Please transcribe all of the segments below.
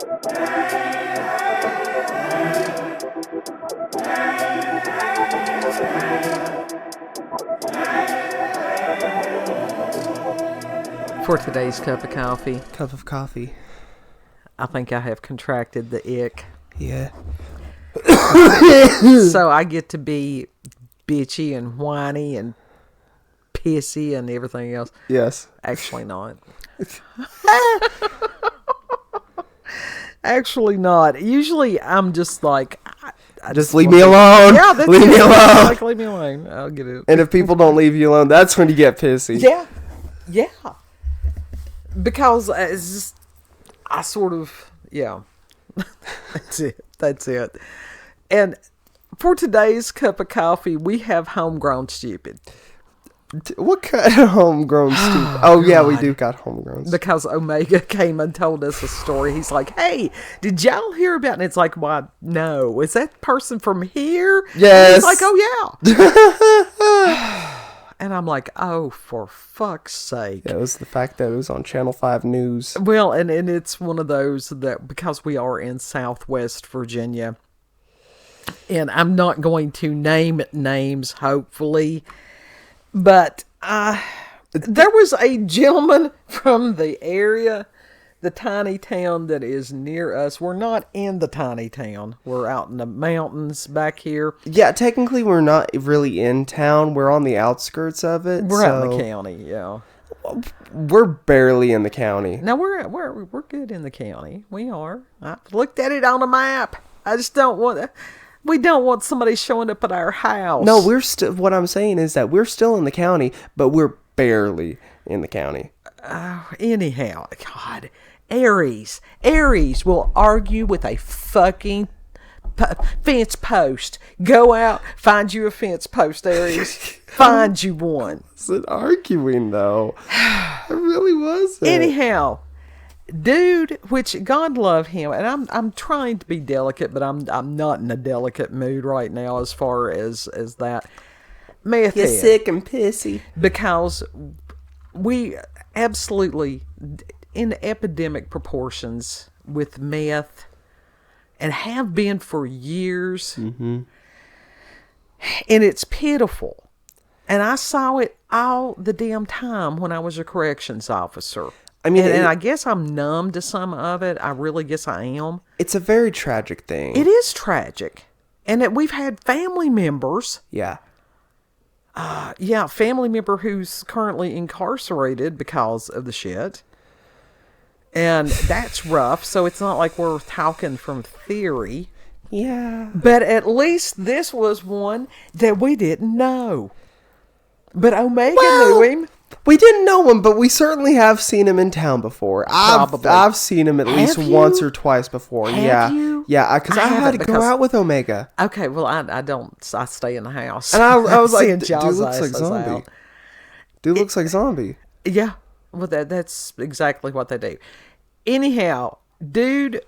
For today's cup of coffee. Cup of coffee. I think I have contracted the ick. Yeah. So I get to be bitchy and whiny and pissy and everything else. Yes. Actually not. Actually not. Usually I'm just like... Just leave me alone. Yeah, that's leave me alone. Like, leave me alone. I'll get it. And if people don't leave you alone, that's when you get pissy. Yeah. Yeah. Because it's just... I sort of... Yeah. That's it. And for today's cup of coffee, we have Homegrown Stupid. What kind of homegrown stupid? Oh, yeah, we do got homegrown stupid. Because Omega came and told us a story. He's like, hey, did y'all hear about it? And it's like, why, no. Is that person from here? Yes. And he's like, oh, yeah. And I'm like, oh, for fuck's sake. Yeah, it was the fact that it was on Channel 5 News. Well, and it's one of those that, because we are in Southwest Virginia, and I'm not going to name names, hopefully, but there was a gentleman from the area, the tiny town that is near us. We're not in the tiny town. We're out in the mountains back here. Yeah, technically we're not really in town. We're on the outskirts of it. We're out in the county, yeah. We're barely in the county. No, we're good in the county. We are. I looked at it on a map. I just don't want... We don't want somebody showing up at our house. No, we're still... What I'm saying is that we're still in the county, but we're barely in the county. Anyhow, God... Aries will argue with a fucking fence post. Go out, find you a fence post, Aries. Find you one. It's an arguing, though. It really wasn't. Anyhow, dude, which God love him, and I'm trying to be delicate, but I'm not in a delicate mood right now as far as that. Meth You're head. sick and pissy. Because we absolutely... in epidemic proportions with meth and have been for years. Mm-hmm. And it's pitiful. And I saw it all the damn time when I was a corrections officer. I mean, and I guess I'm numb to some of it. I really guess I am. It's a very tragic thing. It is tragic. And we've had family members. Yeah. Family member who's currently incarcerated because of the shit. And that's rough, so it's not like we're talking from theory. Yeah. But at least this was one that we didn't know. But Omega knew him. We didn't know him, but we certainly have seen him in town before. I've seen him at least once or twice before. Have you? Yeah, because I had to go out with Omega. Okay, well, I don't. I stay in the house. And I was like, dude Jaws looks like zombie. out. Dude looks like zombie. Yeah. Well, that's exactly what they do. Anyhow, dude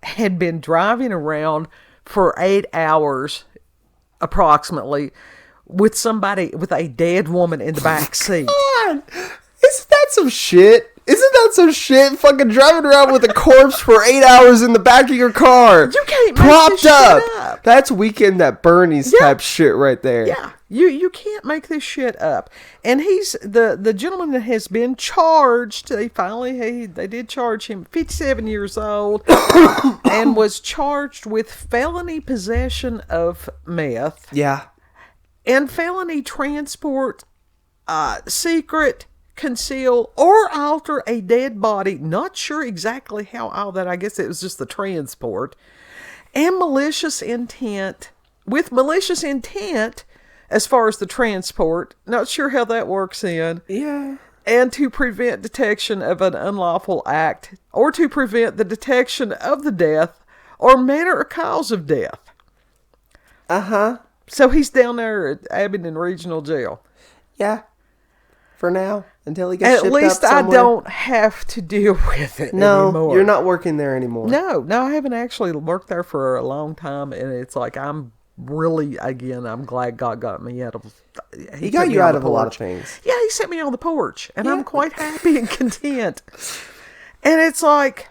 had been driving around for 8 hours, approximately, with a dead woman in the back seat. God, isn't that some shit? Isn't that some shit? Fucking driving around with a corpse for 8 hours in the back of your car. You can't make propped this shit up. That's Weekend at Bernie's type shit right there. Yeah, you can't make this shit up. And he's the gentleman that has been charged. They did charge him. 57 years old, and was charged with felony possession of meth. Yeah, and felony transport, secret. Conceal or alter a dead body. Not sure exactly how all that. I guess it was just the transport. And malicious intent. With malicious intent, as far as the transport. Not sure how that works in. Yeah. And to prevent detection of an unlawful act. Or to prevent the detection of the death. Or manner or cause of death. Uh-huh. So he's down there at Abingdon Regional Jail. Yeah. For now. Until he gets shipped up somewhere. At least I don't have to deal with it anymore. No, you're not working there anymore. No, I haven't actually worked there for a long time, and it's like I'm really, again, I'm glad God got me out of... He got you out of a lot of things. Yeah, he set me on the porch, and I'm quite happy and content. And it's like,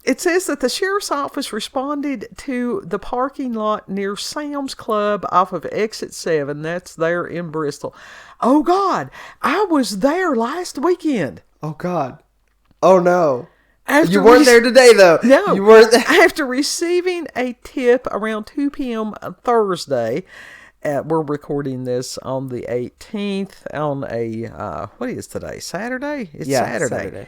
It says that the sheriff's office responded to the parking lot near Sam's Club off of exit 7. That's there in Bristol. Oh, God. I was there last weekend. Oh, God. Oh, no. After You weren't there today, though. No. You weren't there. After receiving a tip around 2 p.m. Thursday, we're recording this on the 18th on a, what is today? Saturday? It's Saturday.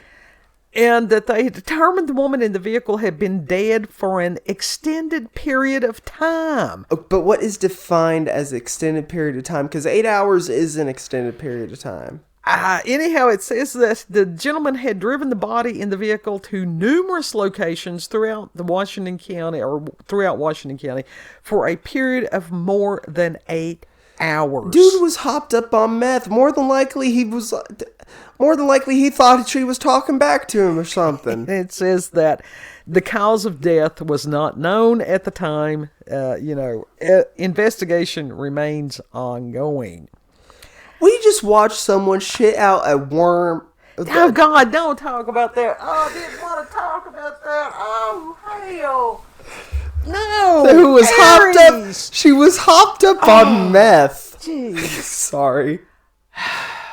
And that they determined the woman in the vehicle had been dead for an extended period of time. But what is defined as extended period of time? Because 8 hours is an extended period of time. Anyhow, it says that the gentleman had driven the body in the vehicle to numerous locations throughout Washington County for a period of more than 8 hours. Dude was hopped up on meth. More than likely he thought she was talking back to him or something. It says that the cause of death was not known at the time. Investigation remains ongoing. We just watched someone shit out a worm. Oh, God, don't talk about that. Oh, I didn't want to talk about that. Oh, hell. No. Who was hopped up? She was hopped up on meth. Jeez. Sorry.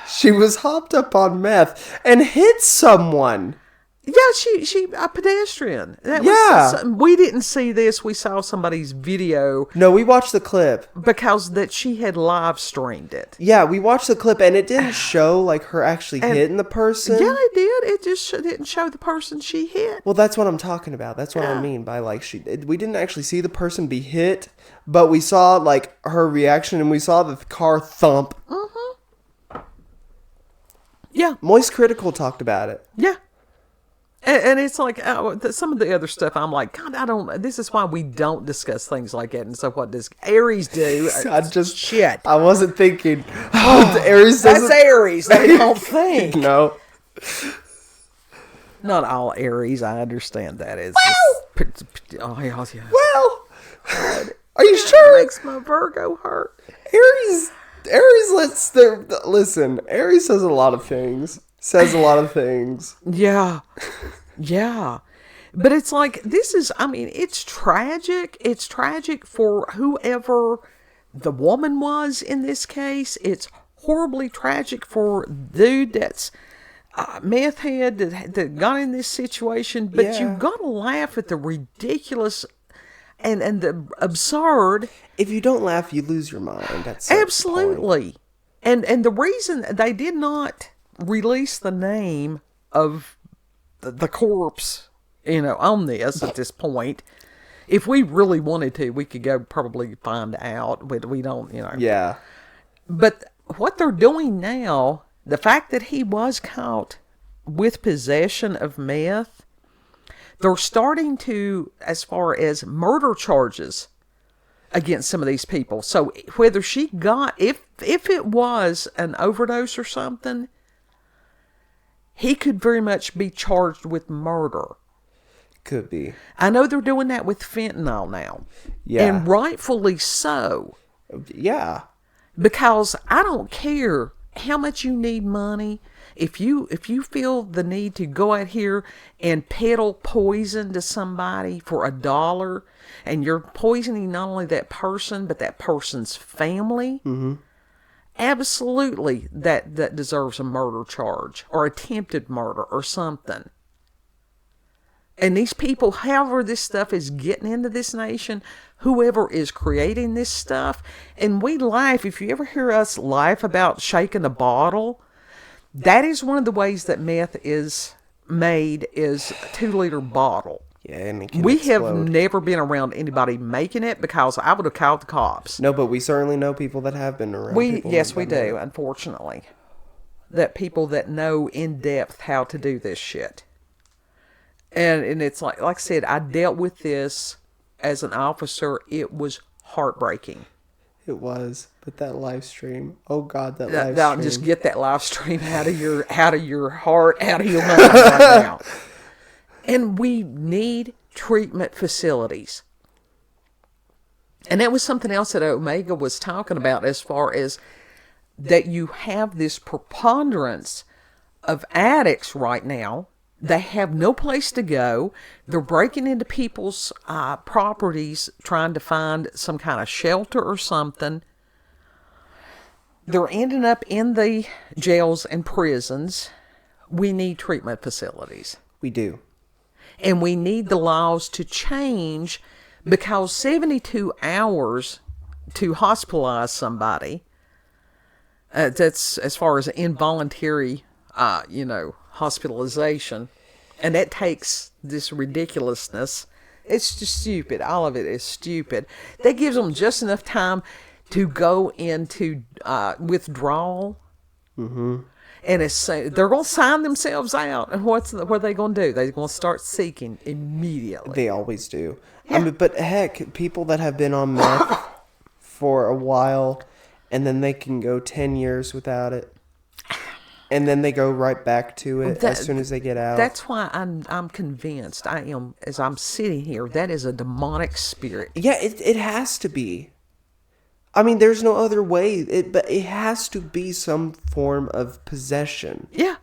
She was hopped up on meth and hit someone. Yeah, she a pedestrian. We didn't see this. We saw somebody's video. No, we watched the clip. Because that she had live streamed it. Yeah, we watched the clip and it didn't show like her actually hitting the person. Yeah, it did. It just didn't show the person she hit. Well, that's what I'm talking about. That's what I mean by like we didn't actually see the person be hit, but we saw like her reaction and we saw the car thump. Mm-hmm. Yeah. Moist Critical talked about it. Yeah. And it's like, some of the other stuff, I'm like, God, this is why we don't discuss things like that. And so what does Aries do? Shit. I wasn't thinking. Aries doesn't. That's Aries. They don't think. No. Not all Aries. I understand that. It's well. Well. Are you sure? It makes my Virgo hurt. Aries listen. Aries says a lot of things. Yeah. Yeah. But it's like, it's tragic. It's tragic for whoever the woman was in this case. It's horribly tragic for the dude that's meth head that got in this situation. But you gotta laugh at the ridiculous and the absurd. If you don't laugh, you lose your mind. That's absolutely. And the reason they did not release the name of the corpse, on this at this point. If we really wanted to, we could go probably find out, but we don't, Yeah. But what they're doing now, the fact that he was caught with possession of meth, they're starting to, as far as murder charges against some of these people. So whether she got, if it was an overdose or something, he could very much be charged with murder. Could be. I know they're doing that with fentanyl now. Yeah. And rightfully so. Yeah. Because I don't care how much you need money. If you feel the need to go out here and peddle poison to somebody for $1, and you're poisoning not only that person, but that person's family, absolutely that deserves a murder charge or attempted murder or something. And these people, however this stuff is getting into this nation, whoever is creating this stuff, and we laugh, if you ever hear us laugh about shaking a bottle, that is one of the ways that meth is made, is a 2-liter bottle. Yeah, and it can we explode. have never been around anybody making it, because I would have called the cops. No, but we certainly know people that have been around. Yes, we do, unfortunately. That people that know in depth how to do this shit. And it's like I said, I dealt with this as an officer. It was heartbreaking. It was, but that live stream. Oh God, that live stream. Just get that live stream out of your heart, out of your mind right now. And we need treatment facilities. And that was something else that Omega was talking about, as far as that you have this preponderance of addicts right now They have no place to go. They're breaking into people's properties trying to find some kind of shelter or something. They're ending up in the jails and prisons. We need treatment facilities. We do. And we need the laws to change, because 72 hours to hospitalize somebody, that's as far as involuntary, hospitalization. And that takes this ridiculousness. It's just stupid. All of it is stupid. That gives them just enough time to go into withdrawal. Mm-hmm. And they're going to sign themselves out. And what are they going to do? They're going to start seeking immediately. They always do. Yeah. I mean, but heck, people that have been on meth for a while, and then they can go 10 years without it. And then they go right back to it as soon as they get out. That's why I'm convinced, I am, as I'm sitting here, that is a demonic spirit. Yeah, it has to be. I mean, there's no other way. But it has to be some form of possession. Yeah.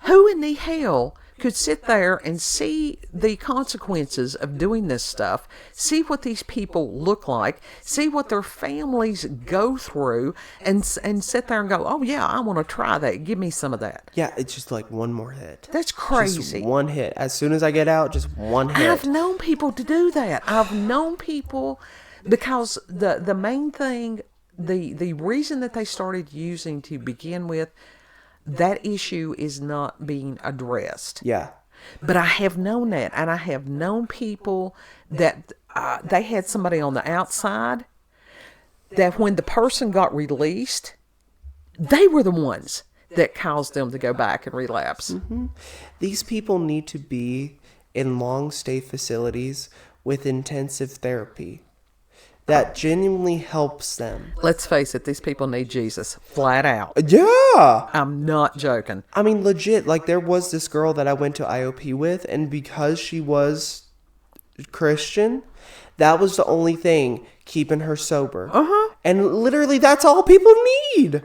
Who in the hell could sit there and see the consequences of doing this stuff, see what these people look like, see what their families go through, and sit there and go, oh yeah, I want to try that. Give me some of that. Yeah, it's just like one more hit. That's crazy. Just one hit. As soon as I get out, just one hit. I've known people to do that. I've known people, because the main thing, the reason that they started using to begin with, that issue is not being addressed. Yeah. But I have known that, and I have known people that they had somebody on the outside that when the person got released, they were the ones that caused them to go back and relapse. Mm-hmm. These people need to be in long stay facilities with intensive therapy. That genuinely helps them. Let's face it, these people need Jesus, flat out. Yeah! I'm not joking. I mean, legit, like, there was this girl that I went to IOP with, and because she was Christian, that was the only thing keeping her sober. Uh-huh. And literally, that's all people need.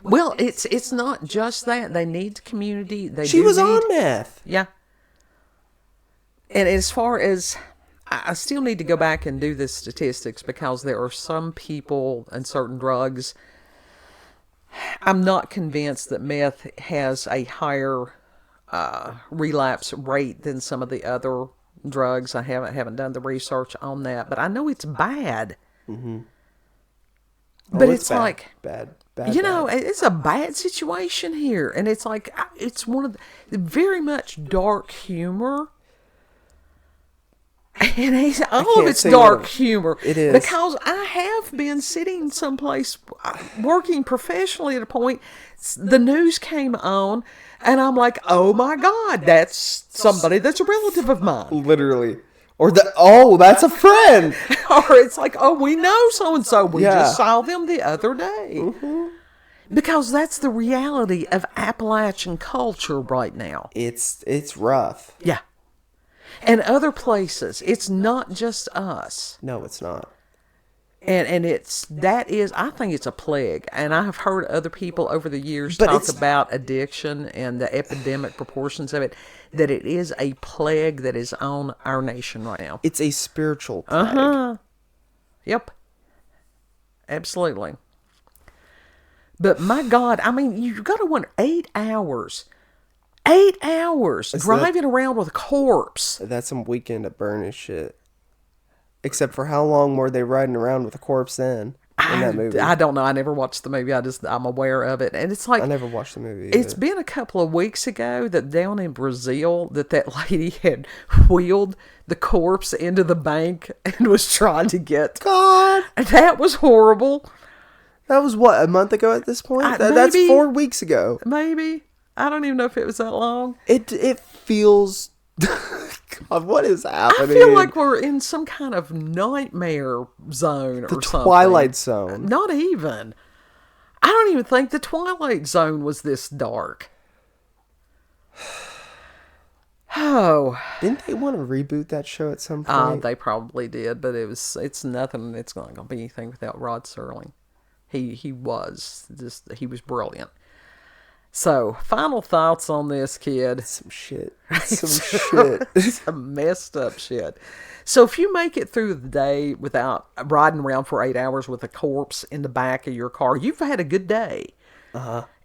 Well, it's not just that. They need community. She was on meth. Yeah. And as far as... I still need to go back and do the statistics, because there are some people and certain drugs. I'm not convinced that meth has a higher relapse rate than some of the other drugs. I haven't done the research on that, but I know it's bad. Mm-hmm. But it's bad. like bad. It's a bad situation here, and it's like it's one of the very much dark humor. And all of it's dark humor. It is. Because I have been sitting someplace working professionally at a point, the news came on, and I'm like, oh my God, that's somebody that's a relative of mine. Literally. Or that's a friend. Or it's like, oh, we know so-and-so. We Yeah. just saw them the other day. Mm-hmm. Because that's the reality of Appalachian culture right now. It's rough. Yeah. And other places. It's not just us. No, it's not. And I think it's a plague. And I have heard other people over the years talk about addiction and the epidemic proportions of it, that it is a plague that is on our nation right now. It's a spiritual plague. Uh-huh. Yep. Absolutely. But my God, I mean, you've got to wonder, 8 hours. 8 hours driving around with a corpse. That's some Weekend at Bernie's shit. Except for how long were they riding around with a corpse then in that movie? I don't know. I never watched the movie. I'm aware of it. And it's like... I never watched the movie either. It's been a couple of weeks ago that down in Brazil that lady had wheeled the corpse into the bank and was trying to get... God! That was horrible. That was what, a month ago at this point? That's 4 weeks ago. Maybe. I don't even know if it was that long. It feels... God, what is happening? I feel like we're in some kind of nightmare zone or something. The Twilight Zone. Not even. I don't even think the Twilight Zone was this dark. Oh. Didn't they want to reboot that show at some point? They probably did, but it's nothing. It's not going to be anything without Rod Serling. He was brilliant. So, final thoughts on this, kid. Some shit. Some shit. Some messed up shit. So if you make it through the day without riding around for 8 hours with a corpse in the back of your car, you've had a good day.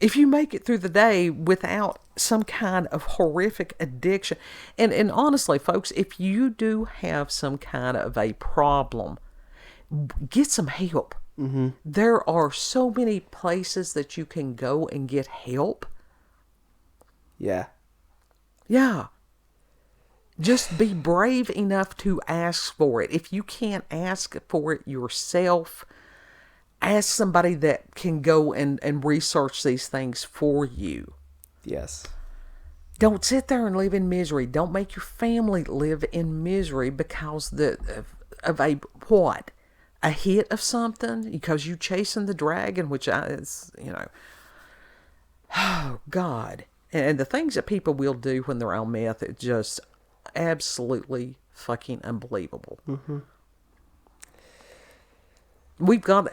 If you make it through the day without some kind of horrific addiction, and honestly, folks, if you do have some kind of a problem, get some help. There are so many places that you can go and get help. Yeah. Yeah. Just be brave enough to ask for it. If you can't ask for it yourself, ask somebody that can go and research these things for you. Yes. Don't sit there and live in misery. Don't make your family live in misery because of a what? A hit of something? Because you chasing the dragon, which is, oh, God. And the things that people will do when they're on meth, it's just absolutely fucking unbelievable. We've got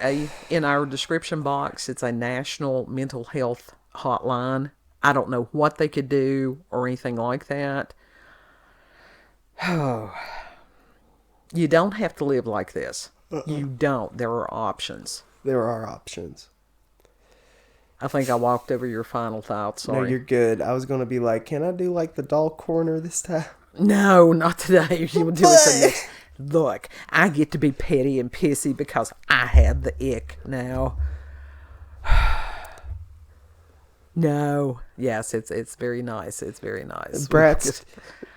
in our description box, it's a national mental health hotline. I don't know what they could do or anything like that. Oh, you don't have to live like this. You don't. There are options. There are options. I think I walked over your final thoughts. Sorry. No, you're good. I was going to be like, can I do like the doll corner this time? No, not today. You will do it the next. Look, I get to be petty and pissy because I have the ick now. No. Yes, it's very nice. It's very nice. Bratz,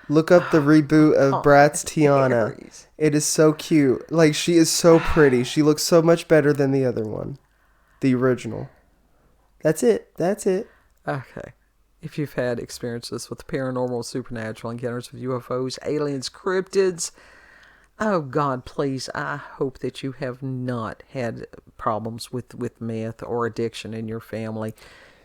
look up the reboot of Bratz Tiana. It is so cute. Like, she is so pretty. She looks so much better than the other one. The original. That's it. That's it. Okay. If you've had experiences with paranormal, supernatural encounters with UFOs, aliens, cryptids, oh God, please, I hope that you have not had problems with meth or addiction in your family.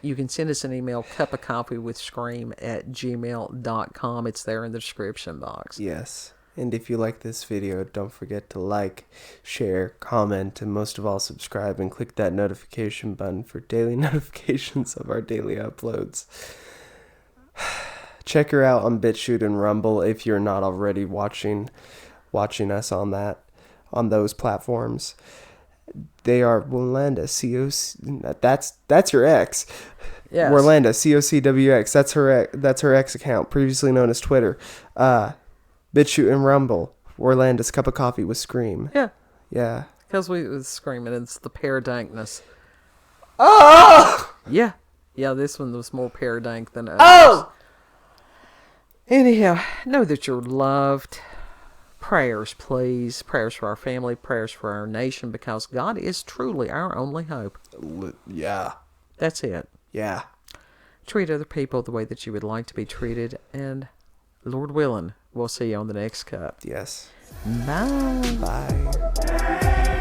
You can send us an email, cupofcoffeewithscream@gmail.com. It's there in the description box. Yes. And if you like this video, don't forget to like, share, comment, and most of all, subscribe and click that notification button for daily notifications of our daily uploads. Check her out on BitChute and Rumble if you're not already watching us on those platforms. They are Warlanda, that's your ex. Yes. Warlanda, COCWX. That's her ex account, previously known as Twitter. BitChute and Rumble. Warlanda's Cup of Coffee with Scream. Yeah. Yeah. Because we was screaming, it's the paradankness. Oh! Yeah. Yeah, this one was more paradank than others. Oh! Anyhow, know that you're loved. Prayers, please. Prayers for our family. Prayers for our nation. Because God is truly our only hope. Yeah. That's it. Yeah. Treat other people the way that you would like to be treated. And Lord willing, we'll see you on the next cup. Yes. Bye. Bye.